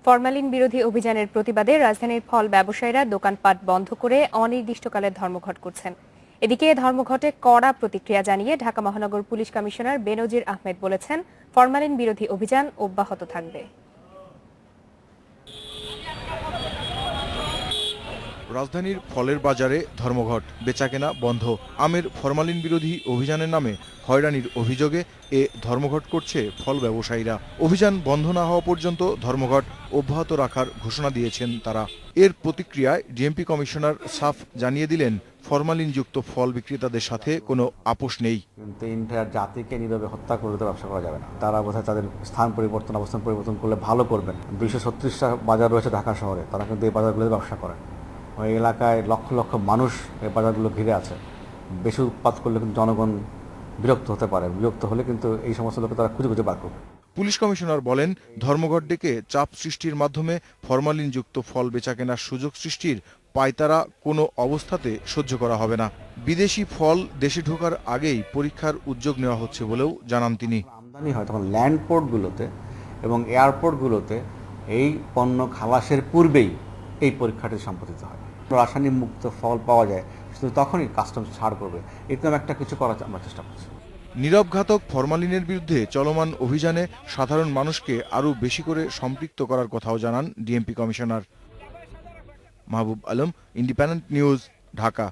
Formalin বিরোধী অভিযানের প্রতিবাদে রাজধানীর ফল ব্যবসায়ীরা দোকানপাট বন্ধ করে অনির্দিষ্টকালের ধর্মঘট করছেন। এদিকে ধর্মঘটে কড়া প্রতিক্রিয়া জানিয়ে ঢাকা মহানগর পুলিশ কমিশনার বেনজির আহমেদ বলেছেন, ফরমালিন বিরোধী অভিযান অব্যাহত থাকবে। রাজধানীর ফলের বাজারে ধর্মঘট, বেচাকেনা বন্ধ। আমের ফরমালিন বিরোধী অভিযানের নামে হয়রানির অভিযোগে এ ধর্মঘট করছে ফল ব্যবসায়ীরা। অভিযান বন্ধ না হওয়া পর্যন্ত ধর্মঘট অব্যাহত রাখার ঘোষণা দিয়েছেন তারা। এর প্রতিক্রিয়ায় ডিএমপি কমিশনার সাফ জানিয়ে দিলেন, ফরমালিনযুক্ত ফল বিক্রেতাদের সাথে কোনো আপোষ নেই। কিন্তু ইন্টার জাতিকে নীরবে হত্যা করে তো ব্যবসা করা যাবে না। তারা বোধহয় তাদের স্থান পরিবর্তন, অবস্থান পরিবর্তন করলে ভালো করবেন। 236টা বাজার রয়েছে ঢাকা শহরে, তারা কিন্তু এই বাজারগুলোতে ব্যবসা করেন। ওই এলাকায় লক্ষ লক্ষ মানুষ এই বাজারগুলো ঘিরে আছে। বেশি উৎপাত করলে কিন্তু জনগণ বিরক্ত হতে পারে। বিরক্ত হলে কিন্তু এই সমস্ত লোকে তারা খুঁজে খুঁজে বার করবে। পুলিশ কমিশনার বলেন, ধর্মঘট ডেকে চাপ সৃষ্টির মাধ্যমে ফরমালিনযুক্ত ফল বেচাকেনার সুযোগ সৃষ্টির পায়তারা কোনো অবস্থাতে সহ্য করা হবে না। বিদেশি ফল দেশে ঢোকার আগেই পরীক্ষার উদ্যোগ নেওয়া হচ্ছে বলেও জানান তিনি। আমদানি হয় তখন ল্যান্ড পোর্টগুলোতে এবং এয়ারপোর্টগুলোতে এই পণ্য খালাসের পূর্বেই এই পরীক্ষাটি সম্পাদিত হয়। রাসায়নিক মুক্ত ফল পাওয়া যায়, শুধু তখনই কাস্টমস ছাড় করবে। এরকম একটা কিছু করার আমরা চেষ্টা করছি। নীরবঘাতক ফরমালিনের বিরুদ্ধে চলমান অভিযানে সাধারণ মানুষকে আরও বেশি করে সম্পৃক্ত করার কথাও জানান DMP commissioner. Mahbub Alam, independent news, Dhaka.